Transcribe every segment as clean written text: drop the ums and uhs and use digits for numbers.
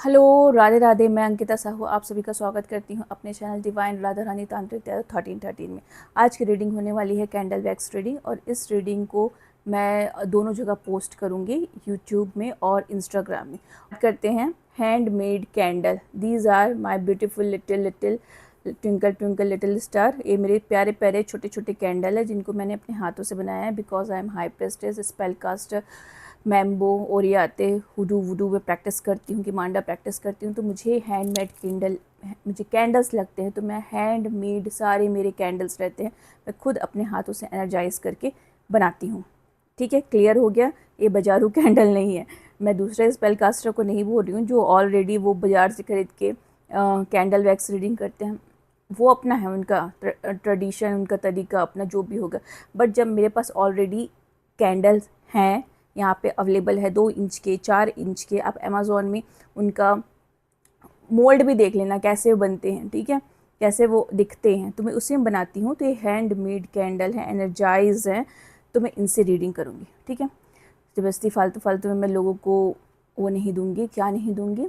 Hello, Radhe Radhe. मैं अंकिता साहू आप सभी का स्वागत करती हूँ अपने चैनल डिवाइन राधा रानी तांत्रिक 1313 में। आज की रीडिंग होने वाली है कैंडल वैक्स रीडिंग, और इस रीडिंग को मैं दोनों जगह पोस्ट करूँगी, यूट्यूब में और इंस्टाग्राम में। करते हैं handmade candle. These are my beautiful little little twinkle twinkle little star. ये मेरे प्यारे प्यारे छोटे छोटे कैंडल है जिनको मैंने अपने हाथों से बनाया है, because I am high priestess spell caster mambo oriate hoodoo voodoo में प्रैक्टिस करती हूँ, कि मांडा प्रैक्टिस करती हूँ। तो मुझे हैंडमेड कैंडल, मुझे कैंडल्स लगते हैं, तो मैं हैंडमेड सारे मेरे कैंडल्स रहते हैं, मैं खुद अपने हाथों से एनर्जाइज करके बनाती हूँ। ठीक है, क्लियर हो गया। ये बाजारू कैंडल नहीं है। मैं दूसरे स्पेल कास्टर को नहीं बोल रही हूँ जो ऑलरेडी वो बाज़ार से खरीद के कैंडल वैक्स रीडिंग करते हैं। वो अपना है, उनका ट्रेडिशन, उनका तरीका अपना जो भी होगा। बट जब मेरे पास ऑलरेडी कैंडल्स हैं, यहाँ पे अवेलेबल है 2 इंच के, 4 इंच के, आप अमेज़ॉन में उनका मोल्ड भी देख लेना कैसे वो बनते हैं, ठीक है, कैसे वो दिखते हैं। तो मैं उसी में बनाती हूँ। तो ये हैंडमेड कैंडल है, एनर्जाइज है, तो मैं इनसे रीडिंग करूँगी। ठीक है, ज़बरदस्ती फालतू फालतू में मैं लोगों को वो नहीं दूँगी, क्या नहीं दूँगी,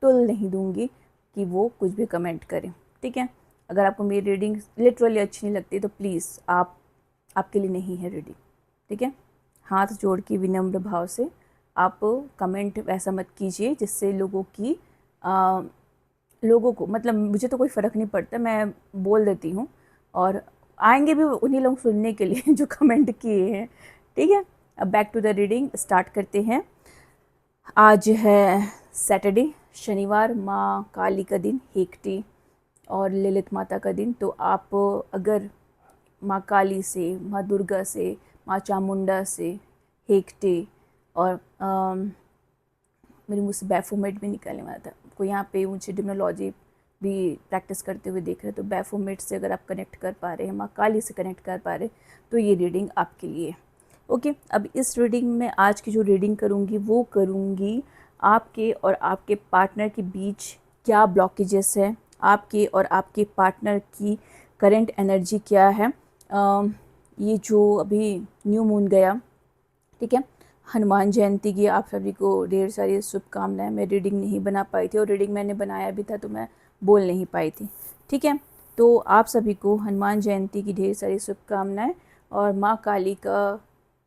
टुल नहीं दूँगी कि वो कुछ भी कमेंट करें। ठीक है, अगर आपको मेरी रीडिंग लिटरली अच्छी नहीं लगती तो प्लीज़ आपके लिए नहीं है रीडिंग। ठीक है, हाथ जोड़ के विनम्र भाव से आप कमेंट वैसा मत कीजिए जिससे लोगों को, मतलब मुझे तो कोई फ़र्क नहीं पड़ता, मैं बोल देती हूँ, और आएंगे भी उन्हीं लोग सुनने के लिए जो कमेंट किए हैं। ठीक है, अब back to the reading start करते हैं। आज है सैटरडे, शनिवार, माँ काली का दिन, हेकटी और ललित माता का दिन। तो आप अगर माँ काली से, माँ दुर्गा से, माँ चामुंडा से, हेकटे और मेरे मुँह से बैफोमेट भी निकलने वाला था। कोई यहाँ पे मुझे डिमोलॉजी भी प्रैक्टिस करते हुए देख रहे हैं, तो बैफोमेट से अगर आप कनेक्ट कर पा रहे हैं, माँ काली से कनेक्ट कर पा रहे, तो ये रीडिंग आपके लिए। ओके, अब इस रीडिंग में आज की जो रीडिंग करूँगी वो करूँगी आपके और आपके पार्टनर के बीच क्या ब्लॉकेजेस है, आपके और आपके पार्टनर की करंट एनर्जी क्या है। ये जो अभी न्यू मून गया, ठीक है, हनुमान जयंती की आप सभी को ढेर सारी शुभकामनाएं। मैं रीडिंग नहीं बना पाई थी, और रीडिंग मैंने बनाया भी था तो मैं बोल नहीं पाई थी। ठीक है, तो आप सभी को हनुमान जयंती की ढेर सारी शुभकामनाएं। और माँ काली का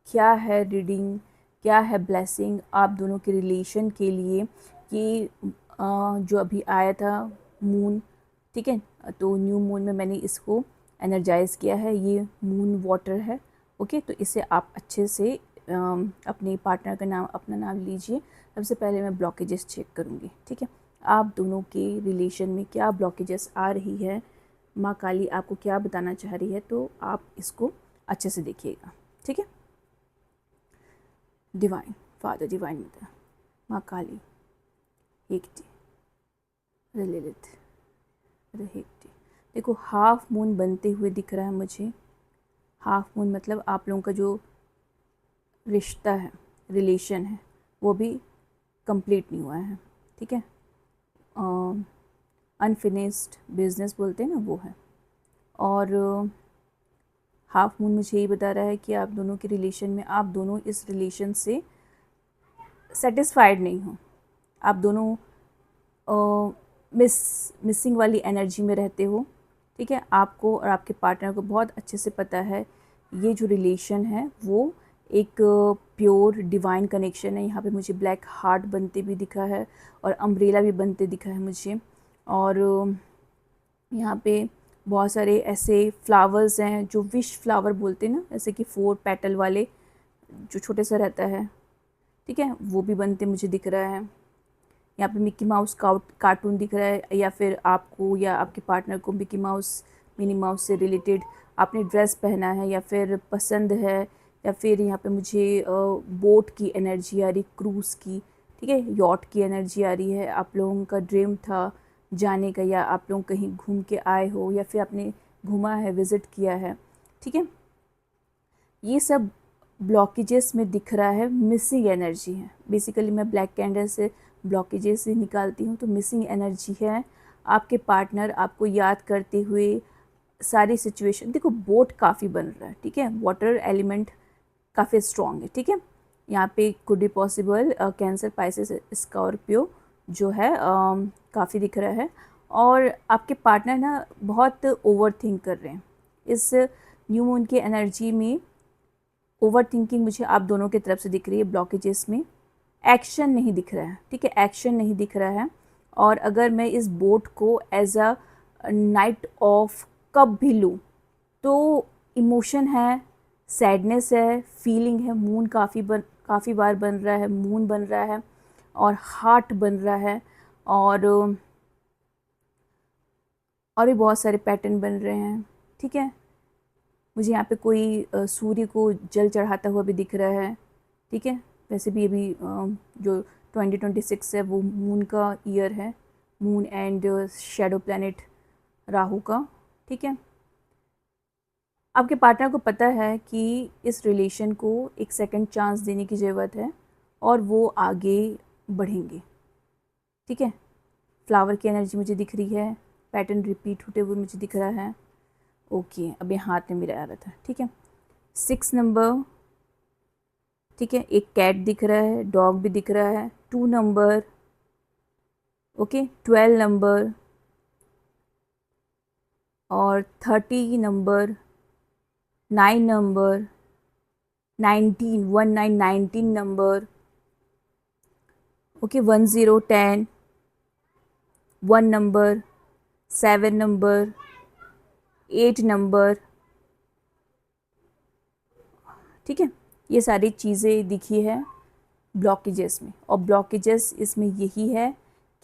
क्या है रीडिंग, क्या है ब्लेसिंग आप दोनों के रिलेशन के लिए, कि जो अभी आया था मून, ठीक है, तो न्यू मून में मैंने इसको एनर्जाइज किया है। ये मून वाटर है। ओके, तो इसे आप अच्छे से अपने पार्टनर का नाम, अपना नाम लीजिए। सबसे पहले मैं ब्लॉकेजेस चेक करूँगी। ठीक है, आप दोनों के रिलेशन में क्या ब्लॉकेजेस आ रही है, माँ काली आपको क्या बताना चाह रही है, तो आप इसको अच्छे से देखिएगा। ठीक है, डिवाइन फादर, डिवाइन मदर, माँ काली, हेकटी, ललित, हेकटी। देखो, हाफ मून बनते हुए दिख रहा है मुझे। हाफ मून मतलब आप लोगों का जो रिश्ता है, रिलेशन है, वो भी कंप्लीट नहीं हुआ है। ठीक है, अनफिनिश्ड बिजनेस बोलते हैं ना, वो है। और हाफ मून मुझे यही बता रहा है कि आप दोनों के रिलेशन में, आप दोनों इस रिलेशन से सेटिस्फाइड नहीं हो। आप दोनों मिसिंग वाली एनर्जी में रहते हो। ठीक है, आपको और आपके पार्टनर को बहुत अच्छे से पता है ये जो रिलेशन है वो एक प्योर डिवाइन कनेक्शन है। यहाँ पे मुझे ब्लैक हार्ट बनते भी दिखा है, और अम्ब्रेला भी बनते दिखा है मुझे। और यहाँ पे बहुत सारे ऐसे फ्लावर्स हैं जो विश फ्लावर बोलते हैं ना, जैसे कि 4 पेटल वाले जो छोटे सा रहता है, ठीक है, वो भी बनते मुझे दिख रहा है। यहाँ पे मिक्की माउस कार्टून दिख रहा है, या फिर आपको या आपके पार्टनर को मिक्की माउस, मिनी माउस से रिलेटेड आपने ड्रेस पहना है या फिर पसंद है, या फिर यहाँ पे मुझे बोट की एनर्जी आ रही, क्रूज़ की, ठीक है, यॉट की एनर्जी आ रही है। आप लोगों का ड्रीम था जाने का, या आप लोग कहीं घूम के आए हो, या फिर आपने घूमा है, विज़िट किया है। ठीक है, ये सब ब्लॉकेजेस में दिख रहा है, मिसिंग एनर्जी है। बेसिकली मैं ब्लैक कैंडल से ब्लॉकेजेस ही निकालती हूँ, तो मिसिंग एनर्जी है। आपके पार्टनर आपको याद करते हुए सारी सिचुएशन, देखो बोट काफ़ी बन रहा है, ठीक है, वाटर एलिमेंट काफ़ी स्ट्रॉन्ग है। ठीक है, यहाँ पे could be possible cancer, Pisces, Scorpio, जो है काफ़ी दिख रहा है। और आपके पार्टनर ना बहुत ओवर थिंक कर रहे हैं इस न्यू मून की एनर्जी में। ओवर थिंकिंग मुझे आप दोनों की तरफ से दिख रही है ब्लॉकेजेस में। एक्शन नहीं दिख रहा है, ठीक है, एक्शन नहीं दिख रहा है। और अगर मैं इस बोट को as a knight of cup भी लूँ तो इमोशन है, सैडनेस है, फीलिंग है। मून काफ़ी बार बन रहा है, मून बन रहा है और हार्ट बन रहा है और भी बहुत सारे पैटर्न बन रहे हैं, ठीक है। मुझे यहाँ पे कोई सूर्य को जल चढ़ाता हुआ भी दिख रहा है, ठीक है। वैसे भी अभी जो 2026 है वो मून का ईयर है, moon and shadow planet Rahu का, ठीक है। आपके पार्टनर को पता है कि इस रिलेशन को एक सेकंड चांस देने की ज़रूरत है और वो आगे बढ़ेंगे, ठीक है। फ्लावर की एनर्जी मुझे दिख रही है, पैटर्न रिपीट होते हुए मुझे दिख रहा है। ओके, अभी हाथ में मेरा आ रहा था, ठीक है। 6 नंबर, ठीक है, एक कैट दिख रहा है, डॉग भी दिख रहा है। 2 नंबर, ओके, 12 नंबर और 30 number, 9 number, 19 number, okay, 10 10, 1 number, 7 number, 8 number, ठीक है। ये सारी चीज़ें दिखी है ब्लॉकेजेस में। और ब्लॉकेजेस इसमें यही है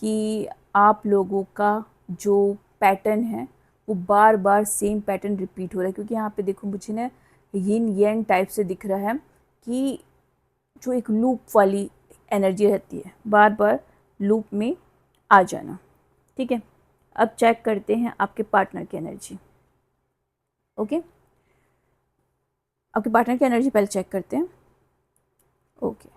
कि आप लोगों का जो पैटर्न है वो बार बार सेम पैटर्न रिपीट हो रहा है। क्योंकि यहाँ पे देखो मुझे ना यिन यंग टाइप से दिख रहा है कि जो एक लूप वाली एनर्जी रहती है, बार बार लूप में आ जाना, ठीक है। अब चेक करते हैं आपके पार्टनर की एनर्जी, ओके। आपके पार्टनर की एनर्जी पहले चेक करते हैं, ओके।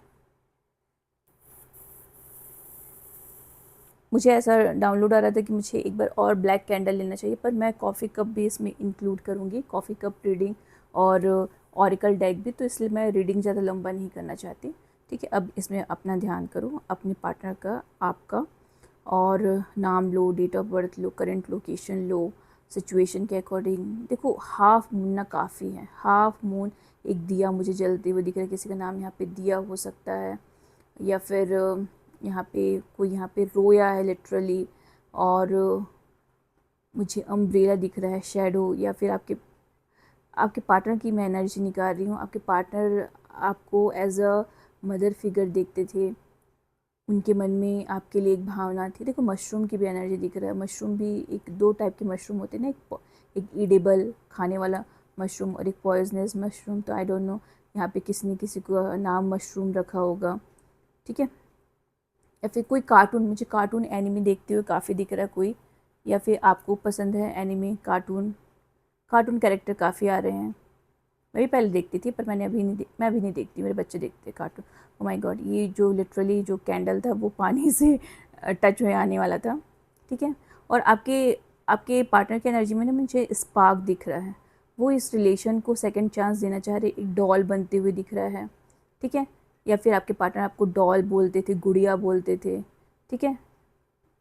मुझे ऐसा डाउनलोड आ रहा था कि मुझे एक बार और ब्लैक कैंडल लेना चाहिए, पर मैं कॉफ़ी कप भी इसमें इंक्लूड करूँगी, कॉफ़ी कप रीडिंग और ऑरिकल डेक भी, तो इसलिए मैं रीडिंग ज़्यादा लंबा नहीं करना चाहती, ठीक है। अब इसमें अपना ध्यान करो, अपने पार्टनर का, आपका, और नाम लो, डेट ऑफ बर्थ लो, करंट लोकेशन लो, सिचुएशन के अकॉर्डिंग। देखो हाफ मून ना काफ़ी है, हाफ मून। एक दिया मुझे जलते हुए दिख रहा है, किसी का नाम यहाँ पे दिया हो सकता है, या फिर यहाँ पे कोई यहाँ पे रोया है लिटरली। और मुझे अम्ब्रेला दिख रहा है, शैडो, या फिर आपके आपके पार्टनर की मैं एनर्जी निकाल रही हूँ। आपके पार्टनर आपको एज अ मदर फिगर देखते थे, उनके मन में आपके लिए एक भावना थी। देखो मशरूम की भी एनर्जी दिख रहा है। मशरूम भी एक दो टाइप के मशरूम होते हैं ना, एक ईडेबल खाने वाला मशरूम और एक पॉइजनस मशरूम। तो आई डोंट नो यहाँ पे किसी ने किसी को नाम मशरूम रखा होगा, ठीक है। या फिर कोई कार्टून, मुझे कार्टून एनिमे देखते हुए काफ़ी दिख रहा है कोई, या फिर आपको पसंद है एनिमे, कार्टून, कार्टून कैरेक्टर काफ़ी आ रहे हैं। मैं भी पहले देखती थी पर मैं अभी नहीं देखती, मेरे बच्चे देखते कार्टून। ओ माय गॉड, ये जो लिटरली जो कैंडल था वो पानी से टच में आने वाला था, ठीक है। और आपके आपके पार्टनर की एनर्जी में ना मुझे स्पार्क दिख रहा है, वो इस रिलेशन को सेकंड चांस देना चाह रहे, एक डॉल बनते हुए दिख रहा है, ठीक है। या फिर आपके पार्टनर आपको डॉल बोलते थे, गुड़िया बोलते थे, ठीक है।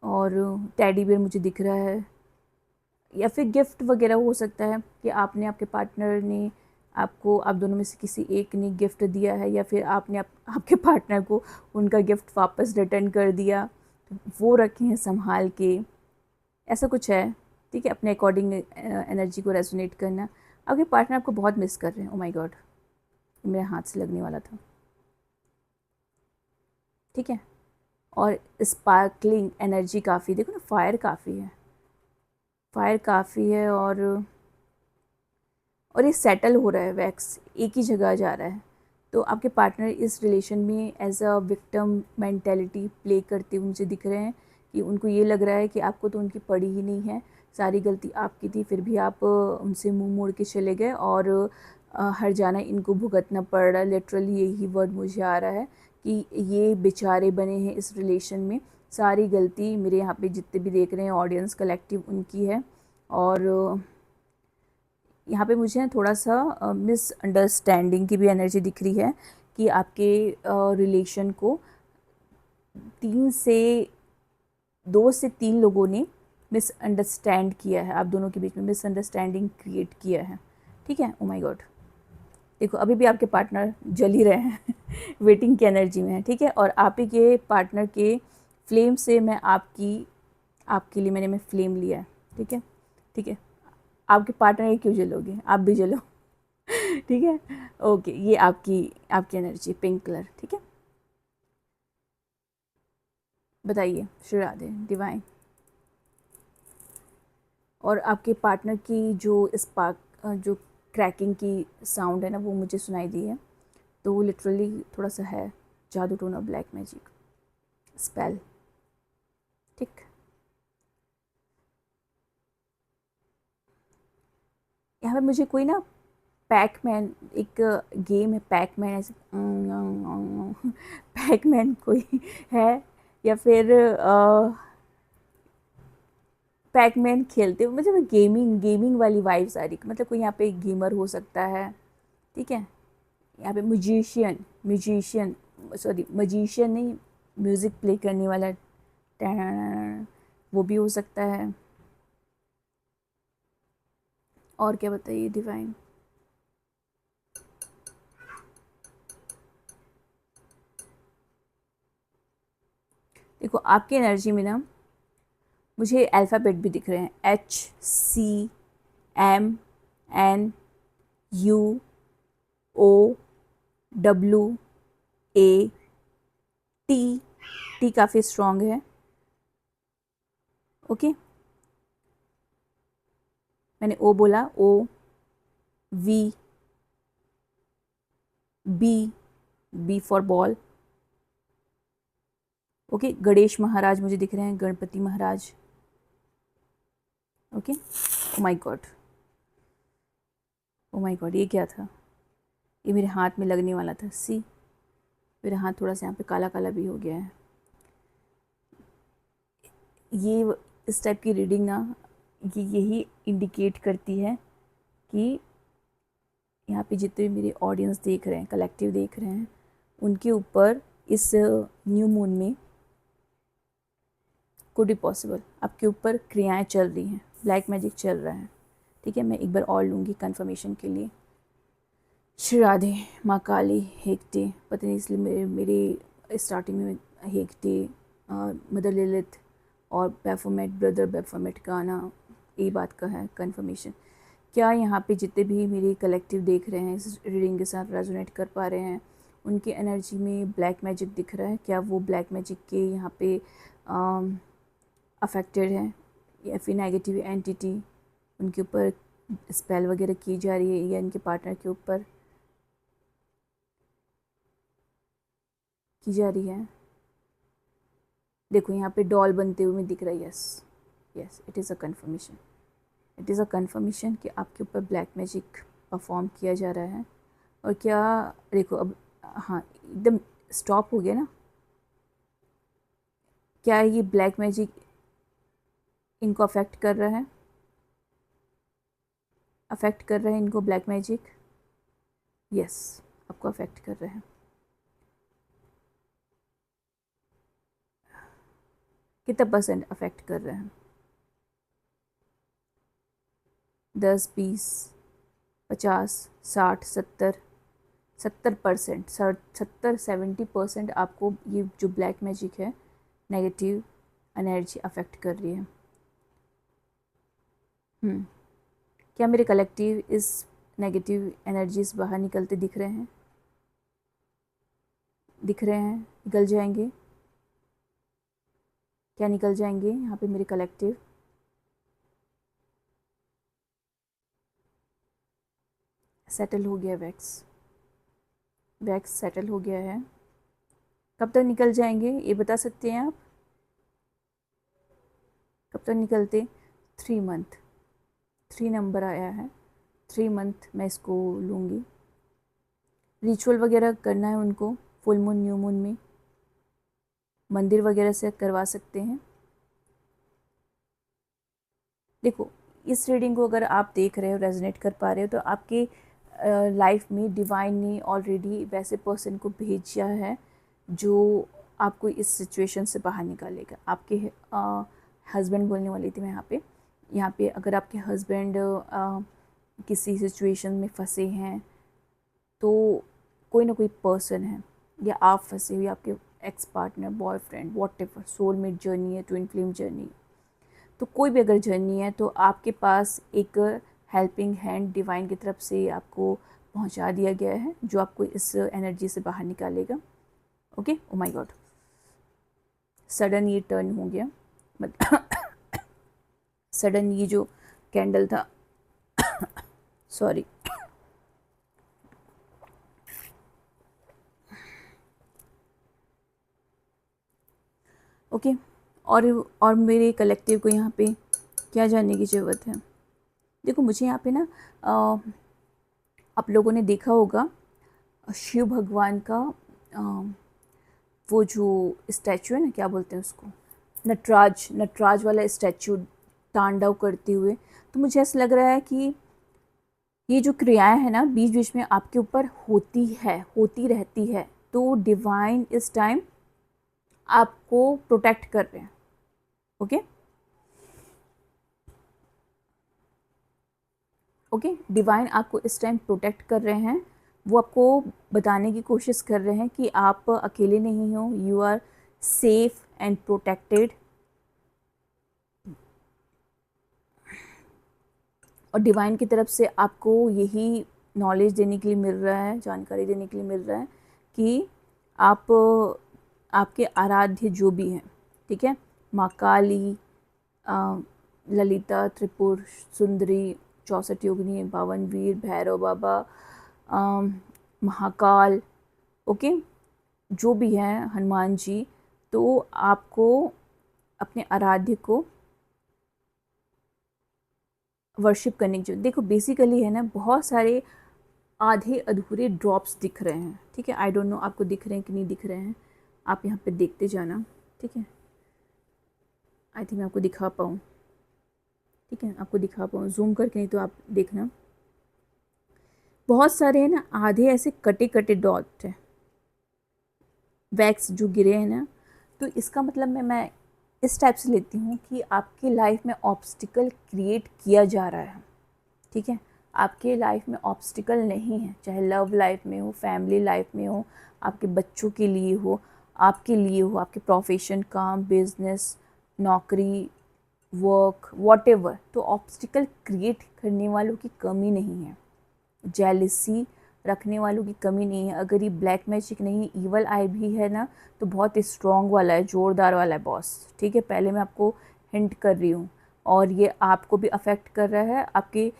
और टेडी बियर मुझे दिख रहा है, या फिर गिफ्ट वगैरह हो सकता है कि आपने, आपके पार्टनर ने आपको, आप दोनों में से किसी एक ने गिफ्ट दिया है, या फिर आपने आपके पार्टनर को उनका गिफ्ट वापस रिटर्न कर दिया, तो वो रखे हैं संभाल के, ऐसा कुछ है, ठीक है। अपने अकॉर्डिंग एनर्जी को रेजोनेट करना। आपके पार्टनर आपको बहुत मिस कर रहे हैं। ओ माय गॉड, मेरे हाथ से लगने वाला था, ठीक है। और स्पार्कलिंग एनर्जी काफ़ी, देखो ना, फायर काफ़ी है, फायर काफ़ी है। और ये सेटल हो रहा है, वैक्स एक ही जगह जा रहा है। तो आपके पार्टनर इस रिलेशन में as a victim mentality play करते हुए मुझे दिख रहे हैं कि उनको ये लग रहा है कि आपको तो उनकी पड़ी ही नहीं है, सारी गलती आपकी थी, फिर भी आप उनसे मुंह मोड़ के चले गए और हर जाना इनको भुगतना पड़ रहा है। लिटरली यही वर्ड मुझे आ रहा है कि ये बेचारे बने हैं इस रिलेशन में, सारी गलती मेरे यहाँ पे जितने भी देख रहे हैं ऑडियंस कलेक्टिव उनकी है। और यहाँ पे मुझे थोड़ा सा मिसअंडरस्टैंडिंग की भी एनर्जी दिख रही है कि आपके रिलेशन को 3 से 2 से 3 लोगों ने मिसअंडरस्टैंड किया है, आप दोनों के बीच में मिसअंडरस्टैंडिंग क्रिएट किया है, ठीक है। ओ माय गॉड, देखो अभी भी आपके पार्टनर जल ही रहे हैं वेटिंग की एनर्जी में है, ठीक है। और आप ही के पार्टनर के फ्लेम से मैं आपके लिए मैं फ्लेम लिया है, ठीक है, ठीक है। आपके पार्टनर क्यों जलोगे, आप भी जलो ठीक है। ओके, ये आपकी आपकी एनर्जी पिंक कलर, ठीक है। बताइए श्री राधे डिवाइन। और आपके पार्टनर की जो स्पार्क जो क्रैकिंग की साउंड है ना, वो मुझे सुनाई दी है, तो वो लिटरली थोड़ा सा है जादू टोना ब्लैक मैजिक स्पेल, ठीक। यहाँ पे मुझे कोई ना पैकमैन, एक गेम है पैकमैन, ऐसे पैकमैन कोई है, या फिर पैकमैन खेलते हो, मतलब गेमिंग गेमिंग वाली वाइब्स आ रही, मतलब कोई यहाँ पे गेमर हो सकता है, ठीक है। यहाँ पे म्यूजिशियन सॉरी मजिशियन नहीं, म्यूज़िक प्ले करने वाला वो भी हो सकता है। और क्या बताइए डिवाइन। देखो आपकी एनर्जी में ना मुझे अल्फ़ाबेट भी दिख रहे हैं, HCMNUOWAT, टी काफ़ी स्ट्रॉन्ग है, ओके। मैंने ओ बोला, OV, B for ball, okay. Ganesh Maharaj मुझे दिख रहे हैं, Ganpati Maharaj, okay. Oh my God, oh my God, ये क्या था, ये मेरे हाथ में लगने वाला था, सी मेरा हाथ थोड़ा सा यहाँ पे काला काला भी हो गया है। ये इस टाइप की रीडिंग ना ये यही इंडिकेट करती है कि यहाँ पे जितने मेरे ऑडियंस देख रहे हैं, कलेक्टिव देख रहे हैं, उनके ऊपर इस न्यू मून में कुड बी पॉसिबल आपके ऊपर क्रियाएं चल रही हैं, ब्लैक मैजिक चल रहा है, ठीक है। मैं एक बार और लूँगी कंफर्मेशन के लिए। श्री राधे माँ काली हेकटे, पता नहीं इसलिए मेरे स्टार्टिंग में हेकटे मदर ललित और बैफोमेट ब्रदर बैफोमेट का आना, ये बात का है कंफर्मेशन। क्या यहाँ पे जितने भी मेरे कलेक्टिव देख रहे हैं इस रीडिंग के साथ रेजोनेट कर पा रहे हैं, उनकी एनर्जी में ब्लैक मैजिक दिख रहा है, क्या वो ब्लैक मैजिक के यहाँ पे अफेक्टेड है, या फिर नेगेटिव एंटिटी उनके ऊपर स्पेल वगैरह की जा रही है, या इनके पार्टनर के ऊपर की जा रही है। देखो यहाँ पे डॉल बनते हुए दिख रहा है, yes yes, it is a conformation, it is a conformation कि आपके ऊपर ब्लैक मैजिक परफॉर्म किया जा रहा है। और क्या देखो अब, हाँ एकदम स्टॉप हो गया ना, क्या ये ब्लैक मैजिक इनको अफेक्ट कर रहा है, अफेक्ट कर रहा है इनको ब्लैक मैजिक, यस आपको अफेक्ट कर रहे हैं। कितना परसेंट अफेक्ट कर रहे हैं, 10, 20, 50, 60, 70%, 70% आपको ये जो ब्लैक मैजिक है नेगेटिव एनर्जी अफेक्ट कर रही है। क्या मेरे कलेक्टिव इस नेगेटिव एनर्जीज बाहर निकलते दिख रहे हैं, निकल जाएंगे, क्या निकल जाएंगे यहाँ पे मेरे कलेक्टिव। सेटल हो गया वैक्स सेटल हो गया है। कब तक निकल जाएंगे ये बता सकते हैं आप, कब तक निकलते। 3 मंथ, 3 नंबर आया है, 3 मंथ मैं इसको लूँगी। रिचुअल वगैरह करना है उनको फुल मून न्यू मून में, मंदिर वगैरह से करवा सकते हैं। देखो इस रीडिंग को अगर आप देख रहे हो, रेजोनेट कर पा रहे हो, तो आपके लाइफ में डिवाइन ने ऑलरेडी वैसे पर्सन को भेजा है जो आपको इस सिचुएशन से बाहर निकालेगा। आपके हस्बैंड बोलने वाली थी मैं यहाँ पे अगर आपके हस्बैंड किसी सिचुएशन में फंसे हैं तो कोई ना कोई पर्सन है, या आप फंसे हुए, आपके ex partner, boyfriend, whatever, soulmate journey है, ट्विन फ्लेम जर्नी, तो कोई भी अगर जर्नी है तो आपके पास एक हेल्पिंग हैंड डिवाइन की तरफ से आपको पहुंचा दिया गया है जो आपको इस एनर्जी से बाहर निकालेगा। Okay, oh my God, sudden ये टर्न हो गया, सडन ये जो कैंडल था सॉरी, ओके। और मेरे कलेक्टिव को यहाँ पे क्या जानने की ज़रूरत है? देखो मुझे यहाँ पे ना आप लोगों ने देखा होगा शिव भगवान का वो जो स्टैचू है ना, क्या बोलते हैं उसको, नटराज वाला स्टैचू तांडव करते हुए। तो मुझे ऐसा लग रहा है कि ये जो क्रियाएं हैं ना बीच बीच में आपके ऊपर होती रहती है, तो डिवाइन इस टाइम आपको प्रोटेक्ट कर रहे हैं। ओके ओके, डिवाइन आपको इस टाइम प्रोटेक्ट कर रहे हैं। वो आपको बताने की कोशिश कर रहे हैं कि आप अकेले नहीं हो, you are safe and protected. और डिवाइन की तरफ से आपको यही नॉलेज देने के लिए मिल रहा है, जानकारी देने के लिए मिल रहा है कि आप आपके आराध्य जो भी हैं, ठीक है, माँ काली, ललिता, त्रिपुर सुंदरी, 64 योगिनी, 52 वीर, भैरव बाबा, महाकाल, ओके, जो भी हैं, हनुमान जी, तो आपको अपने आराध्य को वर्शिप करने की जरूरत। देखो बेसिकली है ना, बहुत सारे आधे अधूरे ड्रॉप्स दिख रहे हैं, ठीक है, आई डोंट नो आपको दिख रहे हैं कि नहीं दिख रहे हैं, आप यहाँ पे देखते जाना, ठीक है, आई थिंक मैं आपको दिखा पाऊँ, ठीक है, आपको दिखा पाऊँ जूम करके, नहीं तो आप देखना, बहुत सारे हैं ना आधे ऐसे कटे कटे डॉट है, वैक्स जो गिरे हैं ना, तो इसका मतलब मैं इस टाइप से लेती हूँ कि आपकी लाइफ में ऑब्स्टिकल क्रिएट किया जा रहा है, ठीक है, आपके लाइफ में ऑब्स्टिकल नहीं है, चाहे लव लाइफ में हो, फैमिली लाइफ में हो, आपके बच्चों के लिए हो, आपके लिए हो, आपके प्रोफेशन, काम, बिजनेस, नौकरी, वर्क, वॉटेवर, तो ऑब्स्टिकल क्रिएट करने वालों की कमी नहीं है, जेलिसी रखने वालों की कमी नहीं है। अगर ये ब्लैक मैजिक नहीं, ईवल आई भी है ना, तो बहुत स्ट्रॉन्ग वाला है, ज़ोरदार वाला है बॉस, ठीक है, पहले मैं आपको हिंट कर रही हूँ। और ये आपको भी अफेक्ट कर रहा है, आपके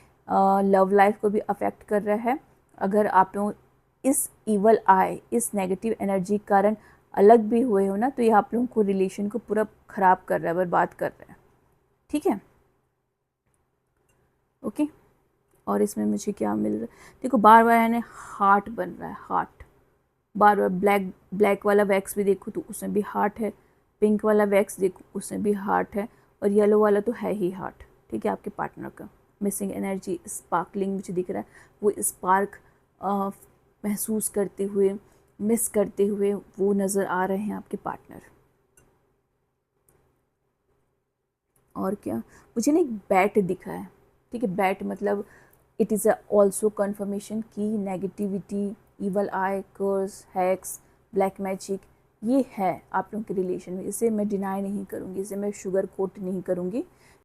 लव लाइफ को भी अफेक्ट कर रहा है। अगर आप लोग इस ईवल आई, इस नेगेटिव एनर्जी के कारण अलग भी हुए हो ना, तो ये आप लोगों को रिलेशन को पूरा ख़राब कर रहा है, बर्बाद कर रहा है, ठीक है, ओके। और इसमें मुझे क्या मिल रहा है, देखो बार बार है ना हार्ट बन रहा है, हार्ट बार बार, ब्लैक वाला वैक्स भी देखो तो उसमें भी हार्ट है, पिंक वाला वैक्स देखो उसमें भी हार्ट है, और येलो वाला तो है ही हार्ट, ठीक है, आपके पार्टनर का मिसिंग एनर्जी, स्पार्कलिंग मुझे दिख रहा है, वो स्पार्क महसूस करते हुए, मिस करते हुए वो नज़र आ रहे हैं आपके पार्टनर। और क्या, मुझे ना एक बैट दिखा है, ठीक है, बैट मतलब इट इज़ ऑल्सो कन्फर्मेशन कि नेगेटिविटी, ईवल आई, कर्स, हैक्स, ब्लैक मैजिक ये है आप लोगों के रिलेशन में, इसे मैं डिनाई नहीं करूँगी, इसे मैं शुगर कोट नहीं करूँगी,